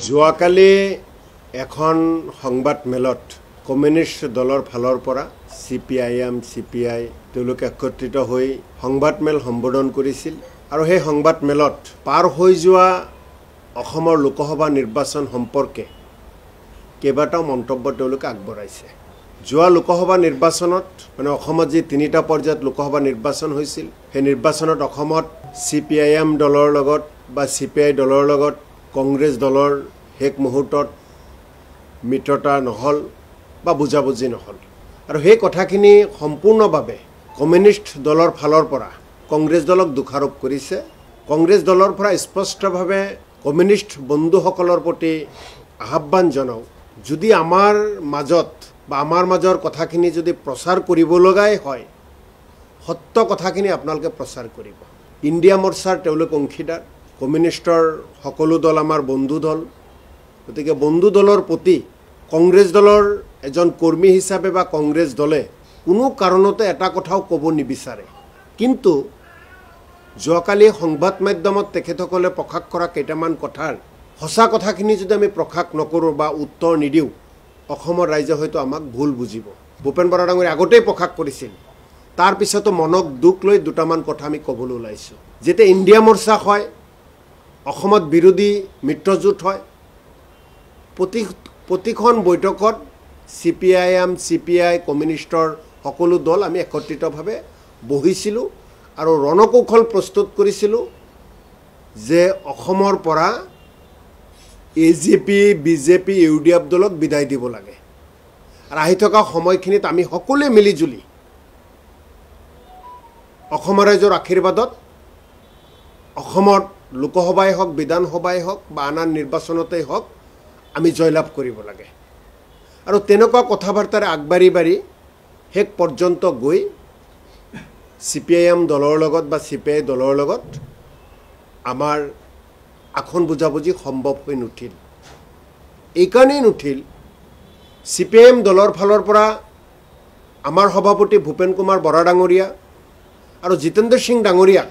যোৱাকালি এখন সংবাদ মেলত কমিউনিষ্ট দলৰ ফালৰ পৰা CPIM CPI তেওঁলোকে একত্ৰিত হৈ সংবাদ মেল সম্বোধন কৰিছিল আৰু সেই সংবাদ মেলত পাৰ হৈ যোৱা অসমৰ লোকসভা নিৰ্বাচন সম্পৰ্কে কেইবাটাও মন্তব্য তেওঁলোকে আগবঢ়াইছে। যোৱা লোকসভা নিৰ্বাচনত মানে অসমত যি তিনিটা পৰ্যায়ত লোকসভা নিৰ্বাচন হৈছিল সেই নিৰ্বাচনত অসমত CPIM দলৰ লগত বা CPI দলৰ লগত কংগ্ৰেছ দলৰ শেষ মুহূৰ্তত মিত্ৰতা নহল বা বুজাবুজি নহল আৰু সেই কথাখিনি সম্পূৰ্ণভাৱে কমিউনিষ্ট দলৰ ফালৰ পৰা কংগ্ৰেছ দলক দোষাৰোপ কৰিছে। কংগ্ৰেছ দলৰ পৰা স্পষ্টভাৱে কমিউনিষ্ট বন্ধুসকলৰ প্ৰতি আহ্বান জনাও, যদি আমাৰ মাজত বা আমাৰ মাজৰ কথাখিনি যদি প্ৰচাৰ কৰিব লগাই হয় সত্য কথাখিনি আপোনালোকে প্ৰচাৰ কৰিব। ইণ্ডিয়া মৰ্চাৰ তেওঁলোক অংশীদাৰ, কমিউনিষ্টৰ সকলো দল আমাৰ বন্ধু দল, গতিকে বন্ধু দলৰ প্ৰতি কংগ্ৰেছ দলৰ এজন কৰ্মী হিচাপে বা কংগ্ৰেছ দলে কোনো কাৰণতে এটা কথাও ক'ব নিবিচাৰে, কিন্তু যোৱাকালি সংবাদ মাধ্যমত তেখেতসকলে প্ৰকাশ কৰা কেইটামান কথাৰ সঁচা কথাখিনি যদি আমি প্ৰকাশ নকৰোঁ বা উত্তৰ নিদিওঁ অসমৰ ৰাইজে হয়তো আমাক ভুল বুজিব। ভূপেন বৰা ডাঙৰীয়াই আগতেই প্ৰকাশ কৰিছিল, তাৰ পিছতো মনক দুখ লৈ দুটামান কথা আমি ক'বলৈ ওলাইছোঁ। যেতিয়া ইণ্ডিয়া মৰ্চা হয়, অসমত বিৰোধী মিত্ৰজোঁট হয়, প্ৰতিখন বৈঠকত CPIM CPI কমিউনিষ্টৰ সকলো দল আমি একত্ৰিতভাৱে বহিছিলোঁ আৰু ৰণকৌশল প্ৰস্তুত কৰিছিলোঁ যে অসমৰ পৰা AJP BJP UDF দলক বিদায় দিব লাগে আৰু আহি থকা সময়খিনিত আমি সকলোৱে মিলিজুলি অসমৰ ৰাইজৰ আশীৰ্বাদত অসমত লোকসভাই হওক বিধানসভাই হওক বা আন নিৰ্বাচনতেই হওক আমি জয়লাভ কৰিব লাগে আৰু তেনেকুৱা কথা বাৰ্তাৰে আগবাঢ়ি শেষ পৰ্যন্ত গৈ CPIM দলৰ লগত বা CPI দলৰ লগত আমাৰ আসন বুজাবুজি সম্ভৱ হৈ নুঠিল। এইকাৰণেই নুঠিল, CPIM দলৰ ফালৰ পৰা আমাৰ সভাপতি ভূপেন কুমাৰ বৰা ডাঙৰীয়া আৰু জিতেন্দ্ৰ সিং ডাঙৰীয়া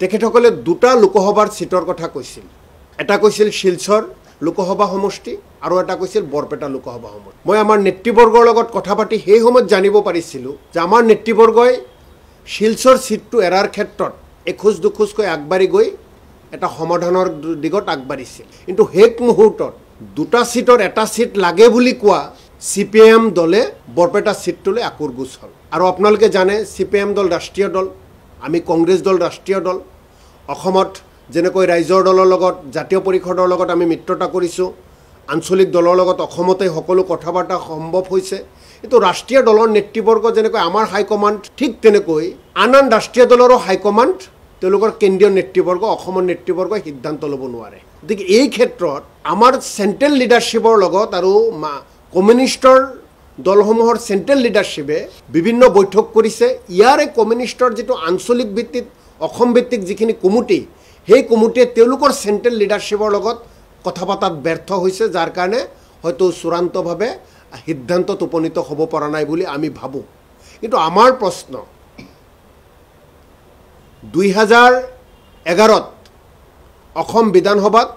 তেখেতসকলে দুটা লোকসভাৰ সিটৰ কথা কৈছিল। এটা কৈছিল শিলচৰ লোকসভা সমষ্টি আৰু এটা কৈছিল বৰপেটা লোকসভা সমষ্টি। মই আমাৰ নেতৃবৰ্গৰ লগত কথা পাতি সেই সময়ত জানিব পাৰিছিলোঁ যে আমাৰ নেতৃবৰ্গই শিলচৰ সিটটো এৰাৰ ক্ষেত্ৰত এখোজ দুখোজকৈ আগবাঢ়ি গৈ এটা সমাধানৰ দিগত আগবাঢ়িছিল, কিন্তু শেষ মুহূৰ্তত দুটা সিটৰ এটা সিট লাগে বুলি কোৱা CPIM দলে বৰপেটা সিটটোলৈ আকুৰগুচ হ'ল। আৰু আপোনালোকে জানে CPIM দল ৰাষ্ট্ৰীয় দল, আমি কংগ্ৰেছ দল ৰাষ্ট্ৰীয় দল। অসমত যেনেকৈ ৰাইজৰ দলৰ লগত জাতীয় পৰিষদৰ লগত আমি মিত্ৰতা কৰিছোঁ, আঞ্চলিক দলৰ লগত অসমতে সকলো কথা বাৰ্তা সম্ভৱ হৈছে, কিন্তু ৰাষ্ট্ৰীয় দলৰ নেতৃবৰ্গ যেনেকৈ আমাৰ হাইকমাণ্ড ঠিক তেনেকৈ আন ৰাষ্ট্ৰীয় দলৰো হাইকমাণ্ড তেওঁলোকৰ কেন্দ্ৰীয় নেতৃবৰ্গ অসমৰ নেতৃবৰ্গই সিদ্ধান্ত ল'ব নোৱাৰে। গতিকে এই ক্ষেত্ৰত আমাৰ চেণ্ট্ৰেল লিডাৰশ্বিপৰ লগত আৰু কমিউনিষ্টৰ দলসমূহৰ চেণ্ট্ৰেল লিডাৰশ্বিপে বিভিন্ন বৈঠক কৰিছে। ইয়াৰে কমিউনিষ্টৰ যিটো আঞ্চলিক ভিত্তিত অসম ভিত্তিক যিখিনি কমিটি, সেই কমিটিয়ে তেওঁলোকৰ চেণ্ট্ৰেল লিডাৰশ্বিপৰ লগত কথা পতাত ব্যৰ্থ হৈছে, যাৰ কাৰণে হয়তো চূড়ান্তভাৱে সিদ্ধান্তত উপনীত হ'ব পৰা নাই বুলি আমি ভাবোঁ। কিন্তু আমাৰ প্ৰশ্ন, 2011ত অসম বিধানসভাত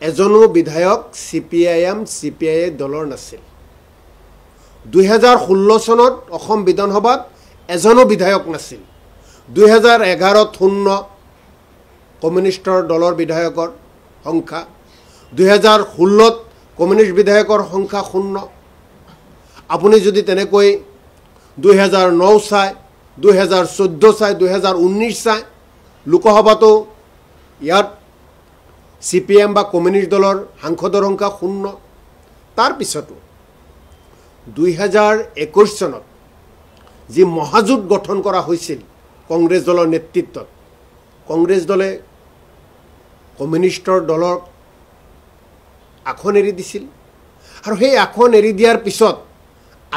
এজনো বিধায়ক CPIM CPI দলৰ নাছিল। 2016 চনত অসম বিধানসভাত এজনো বিধায়ক নাছিল। 2011ত 0 কমিউনিষ্টৰ দলৰ বিধায়কৰ সংখ্যা, 2016ত কমিউনিষ্ট বিধায়কৰ সংখ্যা 0। আপুনি যদি তেনেকৈ 2009 চায়, 2014 চায়, 2019 চায়, লোকসভাতো ইয়াত CPIM বা কমিউনিষ্ট দলৰ সাংসদৰ সংখ্যা 0। তাৰপিছতো 2021 চনত যি মহাজোঁট গঠন কৰা হৈছিল কংগ্ৰেছ দলৰ নেতৃত্বত, কংগ্ৰেছ দলে কমিউনিষ্টৰ দলক আসন এৰি দিছিল আৰু সেই আসন এৰি দিয়াৰ পিছত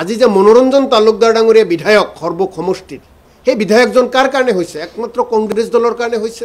আজি যে মনোৰঞ্জন তালুকদাৰ ডাঙৰীয়া বিধায়ক সৰ্ব সমষ্টিত, সেই বিধায়কজন কাৰ কাৰণে হৈছে? একমাত্ৰ কংগ্ৰেছ দলৰ কাৰণে হৈছে।